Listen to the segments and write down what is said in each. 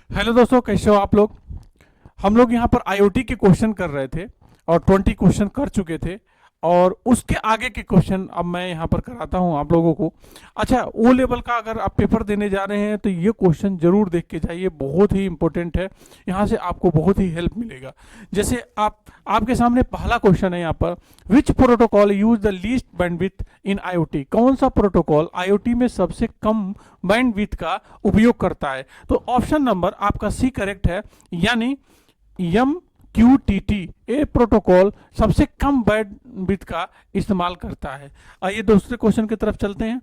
Hello दोस्तों, कैसे हो आप लोग। हम लोग यहाँ पर आईओटी के क्वेश्चन कर रहे थे और 20 क्वेश्चन कर चुके थे और उसके आगे के क्वेश्चन अब मैं यहाँ पर कराता हूँ आप लोगों को। अच्छा, ओ लेवल का अगर आप पेपर देने जा रहे हैं तो ये क्वेश्चन जरूर देख के जाइए, बहुत ही इंपॉर्टेंट है। यहाँ से आपको बहुत ही हेल्प मिलेगा। जैसे आपके सामने पहला क्वेश्चन है यहाँ पर, विच protocol use the least bandwidth in IoT. कौन सा प्रोटोकॉल आईओटी में सबसे कम बैंडविड्थ का उपयोग करता है। तो ऑप्शन नंबर आपका सी करेक्ट है, यानी M Q T T A protocol सबसे कम बैंडविड्थ का इस्तेमाल करता है। आइए दूसरे क्वेश्चन की तरफ चलते हैं।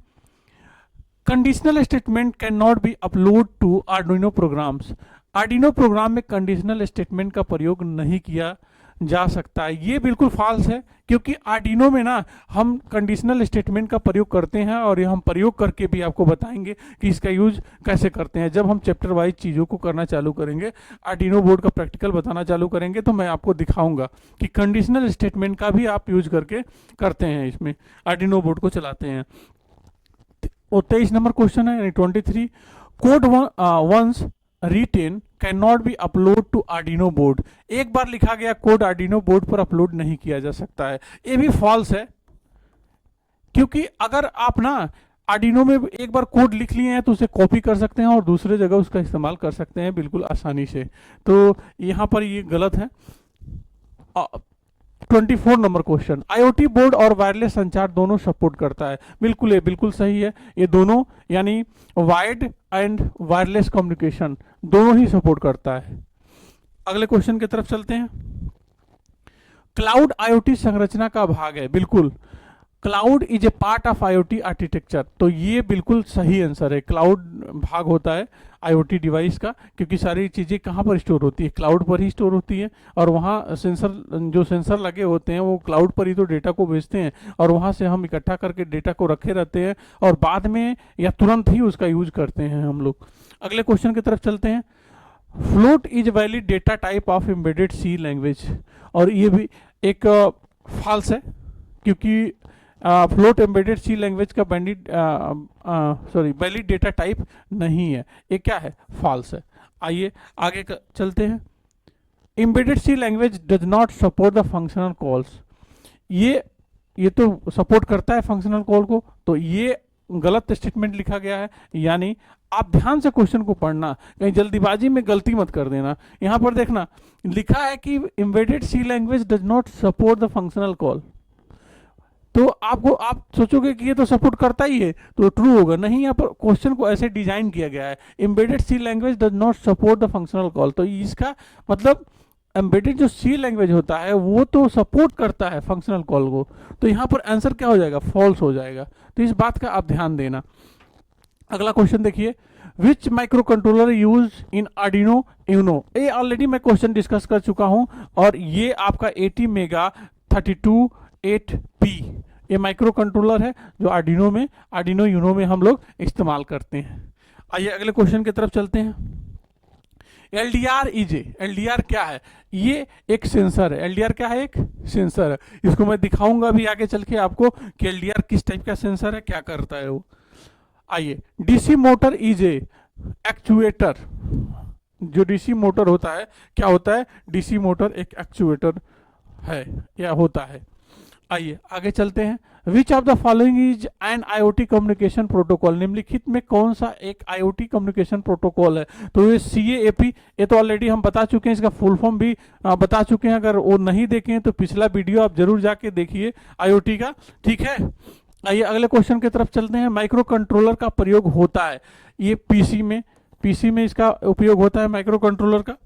Conditional statement can not be upload to Arduino programs. Arduino program में कंडीशनल स्टेटमेंट का प्रयोग नहीं किया जा सकता है। ये बिल्कुल फॉल्स है, क्योंकि आर्डिनो में ना हम कंडीशनल स्टेटमेंट का प्रयोग करते हैं और ये हम प्रयोग करके भी आपको बताएंगे कि इसका यूज कैसे करते हैं। जब हम चैप्टर वाइज चीज़ों को करना चालू करेंगे, आर्डिनो बोर्ड का प्रैक्टिकल बताना चालू करेंगे, तो मैं आपको दिखाऊंगा कि कंडीशनल स्टेटमेंट का भी आप यूज करके करते हैं, इसमें आर्डिनो बोर्ड को चलाते हैं। और 23 नंबर क्वेश्चन है, यानी 23, code once written can not be upload to Arduino board. एक बार लिखा गया कोड आर्डिनो बोर्ड पर अपलोड नहीं किया जा सकता है। ये भी फॉल्स है, क्योंकि अगर आप ना आर्डिनो में एक बार कोड लिख लिए हैं तो उसे कॉपी कर सकते हैं और दूसरे जगह उसका इस्तेमाल कर सकते हैं बिल्कुल आसानी से। तो यहाँ पर ये गलत है। 24 नंबर क्वेश्चन, आईओटी बोर्ड और वायरलेस संचार दोनों सपोर्ट करता है। बिल्कुल, ये बिल्कुल सही है। ये दोनों, यानी वायर्ड एंड वायरलेस कम्युनिकेशन दोनों ही सपोर्ट करता है। अगले क्वेश्चन की तरफ चलते हैं। क्लाउड आईओटी संरचना का भाग है। बिल्कुल, cloud is a part of IoT architecture. तो ये बिल्कुल सही आंसर है, क्लाउड भाग होता है आईओटी डिवाइस का, क्योंकि सारी चीज़ें कहाँ पर स्टोर होती है, क्लाउड पर ही स्टोर होती है। और वहाँ जो सेंसर लगे होते हैं वो क्लाउड पर ही तो डेटा को भेजते हैं और वहाँ से हम इकट्ठा करके डेटा को रखे रहते हैं और बाद में या तुरंत ही उसका यूज करते हैं हम लोग। अगले क्वेश्चन की तरफ चलते हैं। Float is valid data type of embedded C language. और ये भी एक फॉल्स है, क्योंकि फ्लोट एम्बेडेड सी लैंग्वेज का वैलिड डेटा टाइप नहीं है। ये क्या है, फॉल्स है। आइए आगे चलते हैं। Embedded C language does not support the functional calls. ये तो सपोर्ट करता है फंक्शनल कॉल को, तो ये गलत स्टेटमेंट लिखा गया है। यानी आप ध्यान से क्वेश्चन को पढ़ना, कहीं जल्दीबाजी में गलती मत कर देना। यहां पर देखना लिखा है कि embedded C language does not support the functional call. तो आप सोचोगे कि ये तो सपोर्ट करता ही है तो ट्रू होगा, नहीं। यहाँ पर क्वेश्चन को ऐसे डिजाइन किया गया है, embedded C language does not support the functional call. तो इसका मतलब एम्बेडेड जो सी लैंग्वेज होता है वो तो सपोर्ट करता है फंक्शनल कॉल को। तो यहाँ पर आंसर क्या हो जाएगा, फॉल्स हो जाएगा। तो इस बात का आप ध्यान देना। अगला क्वेश्चन देखिए, which microcontroller use in Arduino Uno. ये ऑलरेडी मैं क्वेश्चन डिस्कस कर चुका हूं और ये आपका 80 मेगा 328P ये माइक्रो कंट्रोलर है जो आर्डिनो यूनो में हम लोग इस्तेमाल करते हैं। आइए अगले क्वेश्चन की तरफ चलते हैं। एलडीआर क्या है, ये एक सेंसर है। एलडीआर क्या है, एक सेंसर है। इसको मैं दिखाऊंगा भी आगे चल के आपको कि एलडीआर किस टाइप का सेंसर है, क्या करता है वो। आइए, DC motor is a actuator. जो डीसी मोटर होता है, क्या होता है, डीसी मोटर एक एक्चुएटर है या होता है। आइए आगे चलते हैं। Which of the following is an IoT communication protocol. निम्नलिखित में कौन सा एक आईओटी कम्युनिकेशन प्रोटोकॉल है। तो ये CAAP, ये तो ऑलरेडी हम बता चुके हैं, इसका फुल फॉर्म भी बता चुके हैं। अगर वो नहीं देखे हैं तो पिछला वीडियो आप जरूर जाके देखिए आईओटी का, ठीक है। आइए अगले क्वेश्चन की तरफ चलते हैं। माइक्रो कंट्रोलर का प्रयोग होता है, ये पीसी में इसका उपयोग होता है माइक्रो कंट्रोलर का।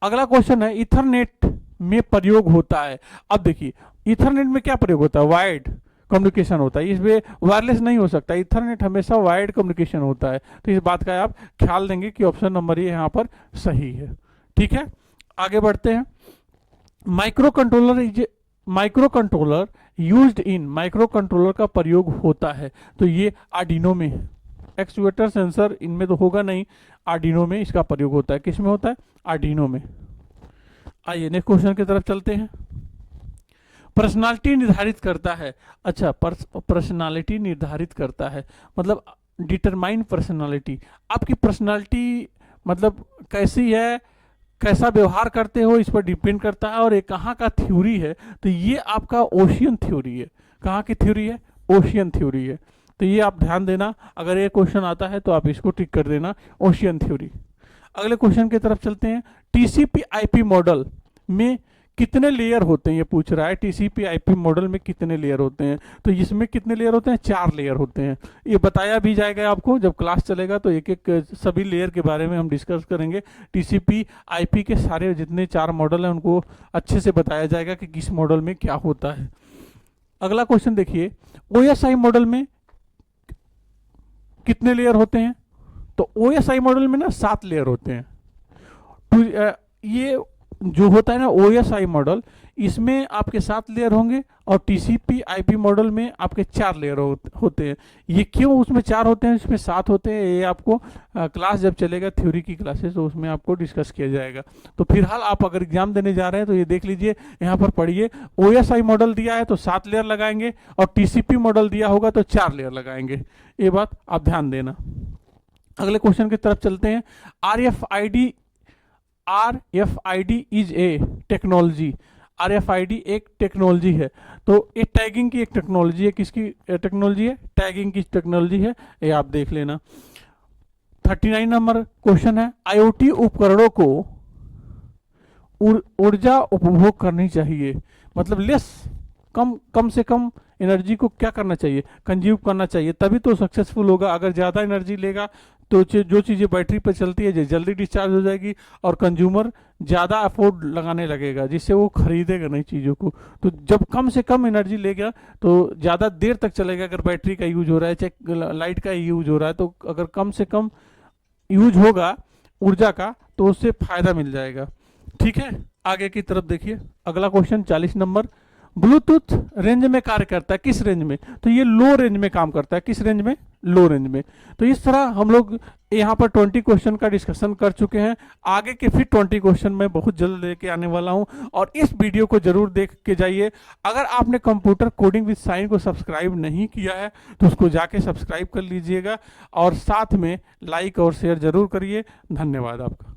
अगला क्वेश्चन है, इथरनेट में प्रयोग होता है। अब देखिए इथरनेट में क्या प्रयोग होता है, वायर्ड कम्युनिकेशन होता है, इसमें वायरलेस नहीं हो सकता। इथरनेट हमेशा वायर्ड कम्युनिकेशन होता है। तो इस बात का आप ख्याल देंगे कि ऑप्शन नंबर ये यहाँ पर सही है, ठीक है। आगे बढ़ते हैं। Micro controller used in, micro controller का प्रयोग होता है तो ये आर्डिनो में। एक्चुएटर सेंसर इनमें तो होगा नहीं, आर्डिनो में इसका प्रयोग होता है। किस में होता है, आर्डिनो में। आइए नेक्स्ट क्वेश्चन की तरफ चलते हैं। पर्सनालिटी निर्धारित करता है। अच्छा, पर्सनालिटी निर्धारित करता है मतलब डिटरमाइन पर्सनालिटी। आपकी पर्सनालिटी मतलब कैसी है, कैसा व्यवहार करते हो, इस पर डिपेंड करता है। और ये कहाँ का थ्योरी है, तो ये आपका ओशियन थ्योरी है। कहाँ की थ्योरी है? ओशियन थ्योरी है। तो ये आप ध्यान देना, अगर ये क्वेश्चन आता है तो आप इसको टिक कर देना, ओशियन थ्योरी। अगले क्वेश्चन की तरफ चलते हैं। टीसीपी आईपी मॉडल में कितने लेयर होते हैं, ये पूछ रहा है। टीसीपी आईपी मॉडल में कितने लेयर होते हैं, तो इसमें कितने लेयर होते हैं? 4 लेयर होते हैं। ये बताया भी जाएगा आपको, जब क्लास चलेगा तो एक एक सभी लेयर के बारे में हम डिस्कस करेंगे। टीसीपी आईपी के सारे जितने 4 मॉडल हैं उनको अच्छे से बताया जाएगा कि किस मॉडल में क्या होता है। अगला क्वेश्चन देखिए, ओएसआई मॉडल में कितने लेयर होते हैं? तो ओएसआई मॉडल में ना 7 लेयर होते हैं। तो ये जो होता है ना ओएसआई मॉडल, इसमें आपके 7 लेयर होंगे, और टीसीपी आईपी मॉडल में आपके 4 लेयर होते हैं। ये क्यों उसमें 4 होते हैं, इसमें 7 होते हैं, ये आपको क्लास जब चलेगा थ्योरी की क्लासेस, तो उसमें आपको डिस्कस किया जाएगा। तो फिलहाल आप अगर एग्जाम देने जा रहे हैं तो ये देख लीजिए, यहाँ पर पढ़िए। ओएसआई मॉडल दिया है तो 7 लेयर लगाएंगे, और टीसीपी मॉडल दिया होगा तो 4 लेयर लगाएंगे। ये बात आप ध्यान देना। अगले क्वेश्चन की तरफ चलते हैं। RFID is a technology. RFID एक टेक्नोलॉजी है, तो ये टैगिंग की एक टेक्नोलॉजी है। किसकी टेक्नोलॉजी है? टैगिंग की टेक्नोलॉजी है, ये आप देख लेना। 39 नंबर क्वेश्चन है, IoT उपकरणों को ऊर्जा उपभोग करनी चाहिए, मतलब कम से कम एनर्जी को क्या करना चाहिए? कंज्यूम करना चाहिए, तभी तो सक्सेसफुल होगा। अगर ज़्यादा एनर्जी लेगा तो जो चीज़ें बैटरी पर चलती है जल्दी डिस्चार्ज हो जाएगी, और कंज्यूमर ज़्यादा अफोर्ड लगाने लगेगा, जिससे वो खरीदेगा नई चीज़ों को। तो जब कम से कम एनर्जी लेगा तो ज़्यादा देर तक चलेगा। अगर बैटरी का यूज हो रहा है, चाहे लाइट का यूज हो रहा है, तो अगर कम से कम यूज होगा ऊर्जा का तो उससे फायदा मिल जाएगा। ठीक है, आगे की तरफ देखिए। अगला क्वेश्चन 40 नंबर, ब्लूटूथ रेंज में कार्य करता है, किस रेंज में? तो ये लो रेंज में काम करता है। किस रेंज में? लो रेंज में। तो इस तरह हम लोग यहाँ पर 20 क्वेश्चन का डिस्कशन कर चुके हैं। आगे के फिर 20 क्वेश्चन मैं बहुत जल्द लेके आने वाला हूँ, और इस वीडियो को जरूर देख के जाइए। अगर आपने कंप्यूटर कोडिंग विद साइन को सब्सक्राइब नहीं किया है तो उसको जाके सब्सक्राइब कर लीजिएगा, और साथ में लाइक और शेयर जरूर करिए। धन्यवाद आपका।